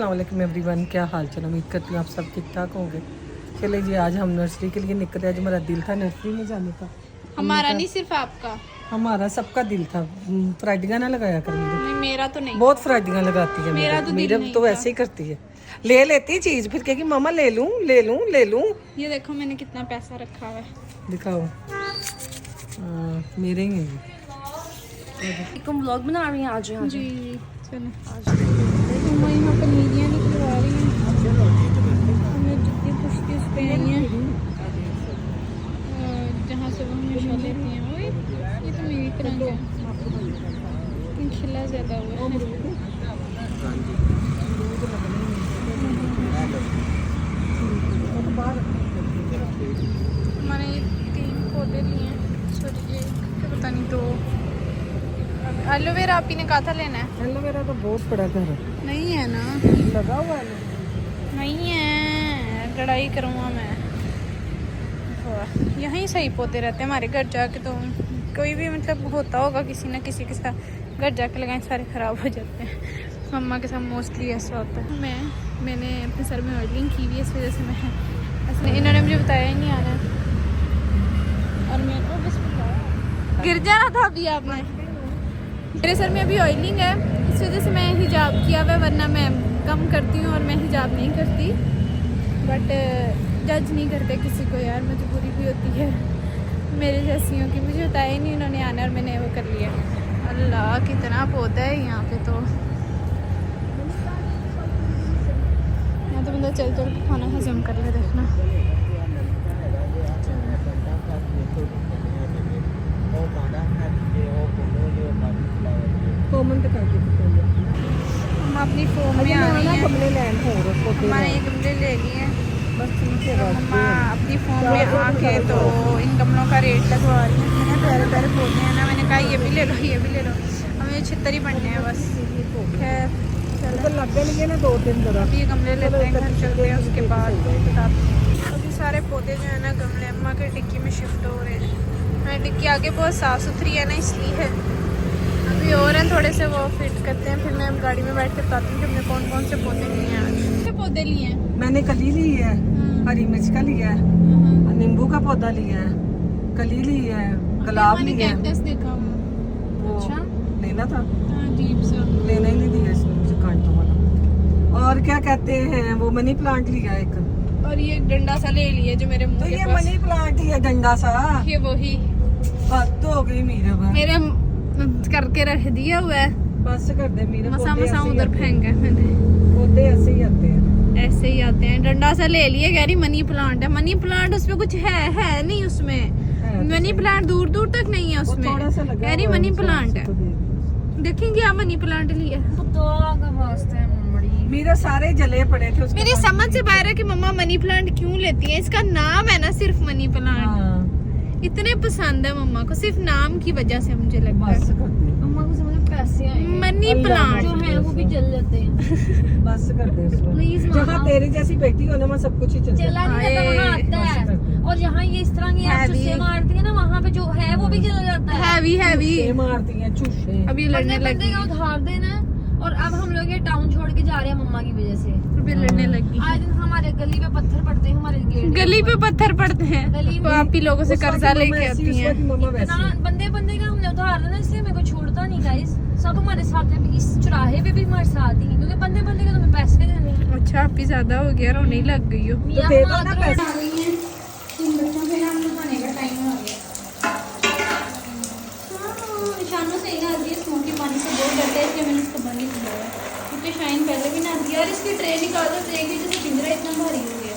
अस्सलामुअलैकुम एवरीवन, क्या हाल चाल। उम्मीद करती हूँ आप सब ठीक ठाक होंगे। चले जी, आज हम नर्सरी के लिए निकले। आज हमारा दिल था नर्सरी में जाने का। हमारा नहीं, सिर्फ आपका। हमारा सबका दिल था। फ्राइडियाँ ना लगाया कर मुझे, नहीं, मेरा तो नहीं। बहुत फ्राइडियाँ लगाती है। मेरा तो दिल मेरा नहीं तो था। ऐसे ही करती है, ले लेती चीज़ फिर कहेगी मामा ले लूँ ले लूँ ले लूँ। ये देखो मैंने कितना पैसा रखा हुआ है। दिखाओ। मेरे ही हैं। तुम व्लॉग बना रही हैं आज यहाँ जी चलो मम्मा यहाँ पनीरियाँ निकलवा रही हैं। हमने जितनी पुश्ती उस पे आई हैं, जहाँ से वो हमेशा लेती हैं। ओए ये तो मेरी तरह का है, खिला ज़्यादा हुआ है। हमारे 3 पौधे लिए हैं, सॉरी ये पता नहीं 2। एलोवेरा आप ही ने कहा था लेना है। एलोवेरा तो बहुत बड़ा घर है, नहीं है ना, लगा हुआ है। नहीं है, लड़ाई करूँगा मैं। यहीं सही पौधे रहते हैं हमारे घर जाके। तो कोई भी मतलब होता होगा किसी ना किसी के साथ, घर जाके लगाए सारे ख़राब हो जाते हैं। मम्मा के साथ मोस्टली ऐसा होता है। मैंने अपने सर में ऑयलिंग की हुई है, इस वजह से मैं ऐसे इन्होंने मुझे बताया ही नहीं आना। और मैं तो बस गिर जाना था अभी आपने। मेरे सर में अभी ऑयलिंग है, इस वजह से मैं हिजाब किया हुआ है, वरना मैं कम करती हूँ और मैं हिजाब नहीं करती। बट जज नहीं करते किसी को यार, मजबूरी भी होती है मेरे जैसियों की। मुझे बताया ही नहीं उन्होंने आना और मैंने वो कर लिया। अल्लाह कितना पौधा है यहाँ पे। तो यहाँ तो बंदा चल चल के खाना हजम कर ले। देखना कॉमन तक आके हम अपनी फोम में आ रही हैं। गमले लैंड हो रहे हमारे ये गमले ले लिए हैं। बस नीचे मम्मा अपनी फोन में आके तो इन गमलों का रेट लगवा रही है। मैंने प्यारे प्यारे पौधे हैं ना, मैंने कहा ये भी ले लो ये भी ले लो। हमें छितर ही बनने हैं बस। खैर चलो लगे नहीं ना 2-3 तरह। अब ये गमले लेते हैं, घर चलते हैं, उसके बाद बताते हैं। अभी सारे पौधे जो है ना गमले अम्मा के टिक्की में शिफ्ट हो रहे हैं। मेरी टिक्की आगे बहुत साफ़ सुथरी है ना, इसलिए है। अभी और हैं थोड़े से, वो फिट करते हैं, फिर मैं गाड़ी में बैठ के बताती हूँ कि हमने कौन कौन से पौधे लिए हैं आज। कितने पौधे लिए हैं? मैंने कली ली है, हरी मिर्च का लिया है, नींबू का पौधा लिया है, कली ली है, गुलाब लिया है। कैक्टस देखा हूँ। वो अच्छा लेना था, अजीब सा। लेना ही नहीं दिया इसने मुझे कांटों वाला। और क्या कहते हैं वो मनी प्लांट लिया एक। और ये डंडा सा ले लिया जो मेरे मुंह तो के ये पास। मनी प्लांट ही है, डंडा सा। ये वही बात तो हो गई मेरे करके रख दिया हुआ है। बस कर दे मेरे मसा पौधे मसा ऐसे ही उधर आते हैं। फेंका है मैंने। पौधे ऐसे ही आते हैं, ऐसे ही आते हैं। डंडा सा ले लिए, कह रही मनी प्लांट है। मनी प्लांट उसमें कुछ है नहीं उसमें। है तो मनी प्लांट दूर दूर तक नहीं है वो उसमें। थोड़ा सा लगा कह रही हुआ मनी है, प्लांट है। तो देख। देखेंगे आप मनी प्लांट लिया। मेरे सारे जले पड़े थे उसके मेरी बाद। समझ से बाहर है कि मम्मा मनी प्लांट क्यों लेती है। इसका नाम है ना सिर्फ मनी प्लांट। हाँ, इतने पसंद है मम्मा को, सिर्फ नाम की वजह से मुझे लगता बस है। कर दे, अम्मा को समझ पैसे आए मनी अल्लाह प्लांट जो है वो भी चल जाते हैं। बस कर दे उसको। Please, जहाँ मामा। तेरी जैसी बेटी हो ना, वहाँ सब कुछ ही चलता चला नहीं जाता, वहाँ आता बस कर दे। है। और यहाँ ये इस तरह की आप Heavy। चुस्से मारती है ना, वहाँ पे जो है वो भी चला जाता है। Heavy heavy. चूहे मारती हैं चूहे। अभी लड़ने बंदे लगी। का उधार देना। और अब हम लोग ये टाउन छोड़ के जा रहे हैं मम्मा की वजह से। अभी लड़ने लगी। आज दिन हमारे गली पे पत्थर पड़ते हैं, हमारे गेट गली पे पत्थर पड़ते हैं गली तो में। आप ही लोगों से उस वक्त कर्जा मम्मा लेके ऐसी, आती उस हैं। वक्त मम्मा वैसी। इतना बंदे का हमने उधार देना, इसलिए मेरे को छोड़ता नहीं गाइस। सब हमारे साथ है, इस चौराहे पे भी हमारे साथ ही हैं, क्योंकि बंदे का तुम्हें पैसे देने हैं। अच्छा आप ही ज्यादा हो गया, रोने लग गई हो। तो दे दो ना पैसे। आ गई हैं 3 बच्चों के नाम नहाने का टाइम हो गया। शानों से ही ना दिए, स्मोकी पानी से बहुत डरता है, इसलिए मैंने इसको बंद ही किया है। क्योंकि शाइन पहले भी ना दिया। और इसकी ट्रे निकाल दो, ट्रे की जैसे पिंजरा इतना भारी हो गया।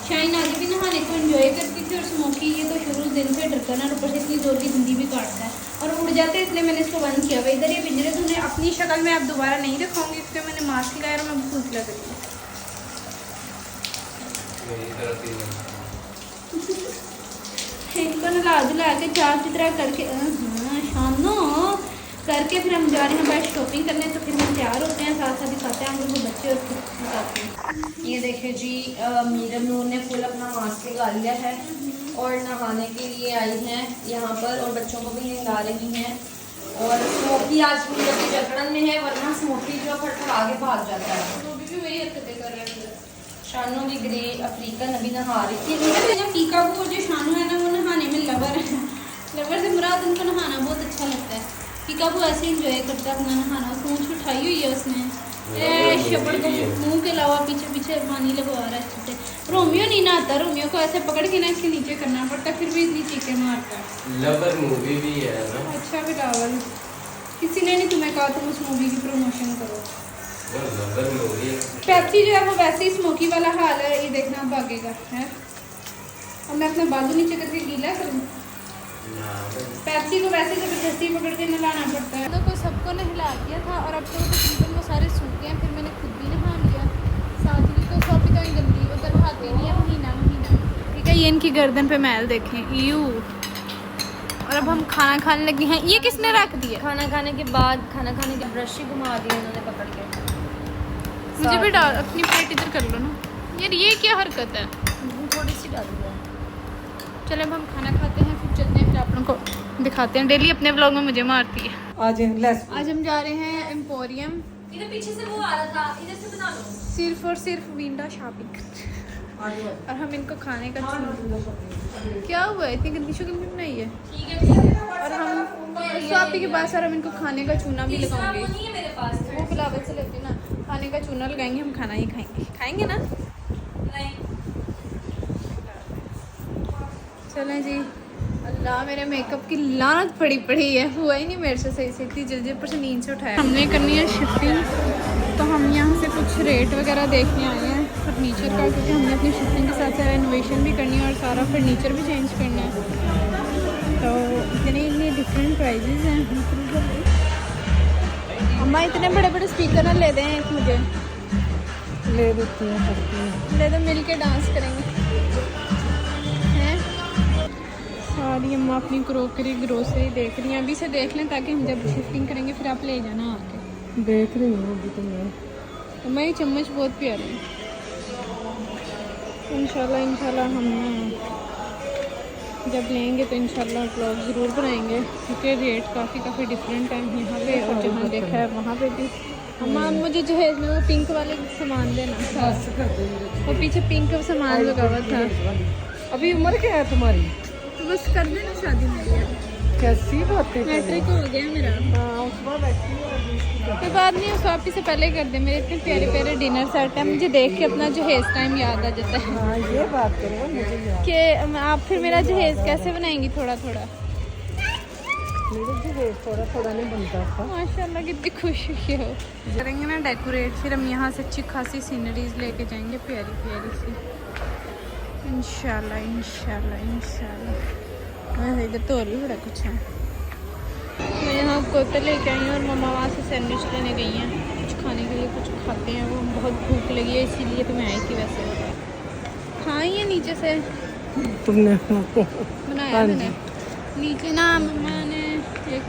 शाइन आगे भी नहाने को एंजॉय करती थी, और स्मोकी ये तो शुरू दिन से डरता ना, ऊपर से इतनी जोर की हिंदी भी काटता है और उड़ जाते हैं, इसलिए मैंने इसको बंद किया हुआ। इधर ये पिंजरे तो उन्हें अपनी शक्ल में अब दोबारा नहीं रखूँगी, क्योंकि मैंने मास्क लगाया और मैं भूत लग रही हूँ। इनको नला धुला के चार की तरह करके शानो करके फिर हम जा रहे हैं बाहर शॉपिंग करने। तो फिर हम तैयार होते हैं, साथ साथ दिखाते हैं हम लोग बच्चे और फिर दिखाते हैं। ये देखिए जी, मीरम नूर ने फुल अपना मास्क लगा लिया है और नहाने के लिए आई हैं यहाँ पर, और बच्चों को भी नहला रही हैं। और स्मोकी आज मीरम की जकड़न में है, वरना स्मोकी जो फटफट आगे भाग जाता है। भी वही हरकतें कर रहा है। शानू भी ग्रे अफ्रीकन अभी नहा रही थी। पीका को जो शानू है ना वो नहाने में लवर है। लवर से मुराद उनको नहाना बहुत अच्छा लगता है। पीका को ऐसे इंजॉय करता है अपना नहाना। पूंछ उठाई हुई है उसने, शपड़ को मुंह के अलावा पीछे पीछे पानी लगवा रहा है अच्छे से। रोमियो नहीं नहाता, रोमियो को ऐसे पकड़ के ना इसके नीचे करना पड़ता है, फिर भी इतनी चीखें मारता है। लवर मूवी भी है ना। अच्छा बिलावल, किसी ने नहीं तुम्हें कहा तुम उस मूवी की प्रमोशन करो। लवर मूवी पेप्सी जो है वो वैसे ही स्मोकी वाला हाल है, ये देखना भागेगा है। अब मैं अपना बाजू नीचे करके गीला करूँ। पेप्सी को वैसे जबरदस्ती पकड़ के नहलाना पड़ता है। तो सबको नहला दिया था और अब तो तकरीबन वो सारे सूख गए हैं। फिर मैंने खुद भी नहा लिया, साथ ही तो सब तो गंदी वो तो नहाती नहीं है महीना महीना। ठीक है, ये इनकी गर्दन पे मैल देखें यू। और अब हम खाना खाने लगे हैं। ये किसने रख दिया? खाना खाने के बाद खाना खाने के ब्रश ही घुमा दिए उन्होंने पकड़ के। मुझे भी डाल, अपनी प्लेट इधर कर लो ना यार, ये क्या हरकत है। थोड़ी सी डाल दिया। चले अब हम खाना खाते हैं, फिर चलते हैं, फिर आप लोगों को दिखाते हैं। डेली अपने व्लॉग में मुझे मारती है। आज लेस आज हम जा रहे हैं एम्पोरियम। इधर पीछे से वो आ रहा था, इधर से बना लो। सिर्फ और सिर्फ विंडो शॉपिंग। और हम इनको खाने का क्या हुआ है, इतनी गंदी शक्ल भी बनाई है। ठीक है ठीक है। और हम स्वापी के पास और हम इनको खाने का चूना भी लगाएंगे। वो नहीं है मेरे पास। वो बिलावल से लेते ना, खाने का चूना लगाएंगे, हम खाना ही खाएंगे ना। नहीं। चलें जी। अल्लाह मेरे मेकअप की लानत पड़ी है, हुआ ही नहीं मेरे से सही से, इतनी जल्दी ऊपर से नींद से उठाया। हमने करनी है शिफ्टिंग, तो हम यहाँ से कुछ रेट वगैरह देखने आए हैं फर्नीचर का, क्योंकि हमने अपनी शिफ्टिंग के साथ साथ रेनोवेशन भी करनी है और सारा फर्नीचर भी चेंज करना है। तो इतने डिफरेंट प्राइजेज़ हैं। अम्मा इतने बड़े बड़े स्पीकर ना ले दें एक मुझे। ले देती हैं, ले दो, मिल के डांस करेंगे। हैं सारी अम्मा अपनी क्रोकरी ग्रोसरी देख रही हैं, अभी से देख लें ताकि हम जब शिफ्टिंग करेंगे फिर आप ले जाना आके। देख रही हूँ अभी तो मैं। अम्मा ये चम्मच बहुत प्यारे हैं। इंशाल्लाह हम जब लेंगे तो इंशाल्लाह ब्लॉग ज़रूर बनाएंगे, क्योंकि रेट काफ़ी डिफरेंट है यहाँ पे और जहाँ देखा है वहाँ पे भी। अम्मा मुझे जहेज में वो पिंक वाले सामान देना, वो पीछे पिंक सामान लगा हुआ था। अभी उम्र क्या है तुम्हारी? तो बस कर देना शादी मेरी। कैसी बातें मैट्रिक हो गया मेरा। कोई बात नहीं, उस वापस से पहले कर दे। मेरे इतने प्यारे प्यारे डिनर सेट है, मुझे देख के अपना जहेज टाइम याद आ जाता है। हाँ ये बात करो मुझे याद। कि आप फिर मेरा जहेज कैसे बनाएंगी? थोड़ा थोड़ा मेरे जहेज थोड़ा थोड़ा नहीं बनता था। माशाल्लाह कितनी खुशी हो। करेंगे ना डेकोरेट, फिर हम यहाँ से अच्छी खासी सीनरीज लेके जाएंगे प्यारी प्यारी सी, इंशाल्लाह। इधर तो और भी बड़ा कुछ है। मैं यहाँ कोयते लेके आई हूँ और मम्मा वहाँ से सैंडविच लेने गई हैं कुछ खाने के लिए, कुछ खाते हैं। वो बहुत भूख लगी है इसीलिए तो मैं आई थी। वैसे खाई है नीचे से तुमने बनाया मैंने नीचे ना, मम्मा ने एक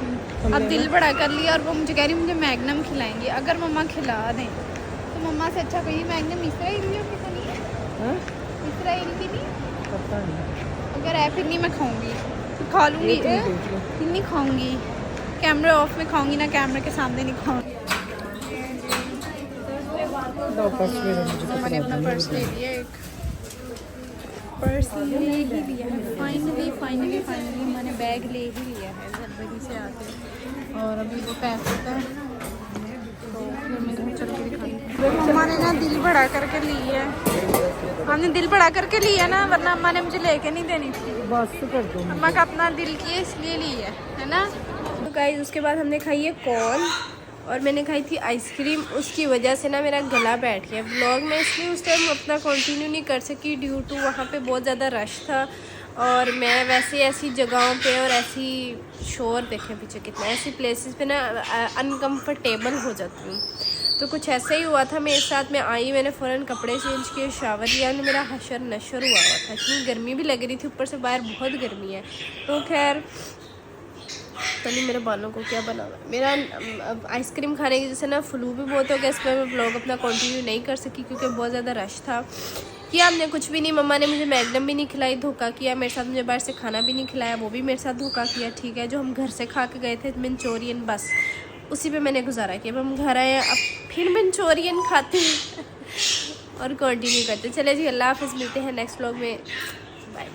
अब दिल बड़ा कर लिया और वो मुझे कह रही मुझे मैग्नम खिलाएंगे। अगर मम्मा खिला दें तो मम्मा से अच्छा कहिए मैग्नम इसराइली की तो नहीं है, इसराइल की नहीं पता नहीं। अगर है फिर नहीं मैं खाऊंगी, फिर खा लूँगी, फिर नहीं खाऊंगी। कैमरे ऑफ में खाऊंगी ना, कैमरे के सामने नहीं खाऊंगी। मैंने अपना पर्स ले लिया, एक पर्स ले ही लिया है। फाइनली मैंने बैग ले ही लिया है जनवरी से आके, और अभी वो पैक होता है तो फिर मैं घर चल के दिखाऊंगी। मम्मा ने ना दिल बड़ा करके ली है, हमने दिल बड़ा करके लिया ना, वरना अम्मा ने मुझे लेके नहीं देनी थी। बस कर दो, अम्मा का अपना दिल की है इसलिए ली है ना। तो गाइस उसके बाद हमने खाई है कॉर्न और मैंने खाई थी आइसक्रीम। उसकी वजह से ना मेरा गला बैठ गया। व्लॉग में इसलिए उस टाइम अपना कंटिन्यू नहीं कर सकी ड्यू टू वहाँ पे बहुत ज़्यादा रश था, और मैं वैसे ऐसी जगहों पे और ऐसी शोर देखें पीछे कितना, ऐसी प्लेसेस पे ना अनकम्फर्टेबल हो जाती हूँ। तो कुछ ऐसा ही हुआ था मेरे साथ। मैं आई, मैंने फ़ौरन कपड़े चेंज किए, शावर लिया, मेरा हशर नशर हुआ था। इतनी गर्मी भी लग रही थी, ऊपर से बाहर बहुत गर्मी है। तो खैर तो नहीं, मेरे बालों को क्या बना हुआ। मेरा आइसक्रीम खाने की जैसे ना फ्लू भी बहुत हो गया, इस पर मैं व्लॉग अपना कंटिन्यू नहीं कर सकी क्योंकि बहुत ज़्यादा रश था। किया हमने कुछ भी नहीं, मम्मा ने मुझे मैगनम भी नहीं खिलाई, धोखा किया मेरे साथ। मुझे बाहर से खाना भी नहीं खिलाया, वो भी मेरे साथ धोखा किया। ठीक है, जो हम घर से खा के गए थे मंचूरियन, बस उसी पे मैंने गुजारा किया। अब हम घर आए, अब फिर मंचूरियन खाते हैं। और कंटिन्यू करते। चले जी, अल्लाह हाफिज़, मिलते हैं नेक्स्ट व्लॉग में। बाय।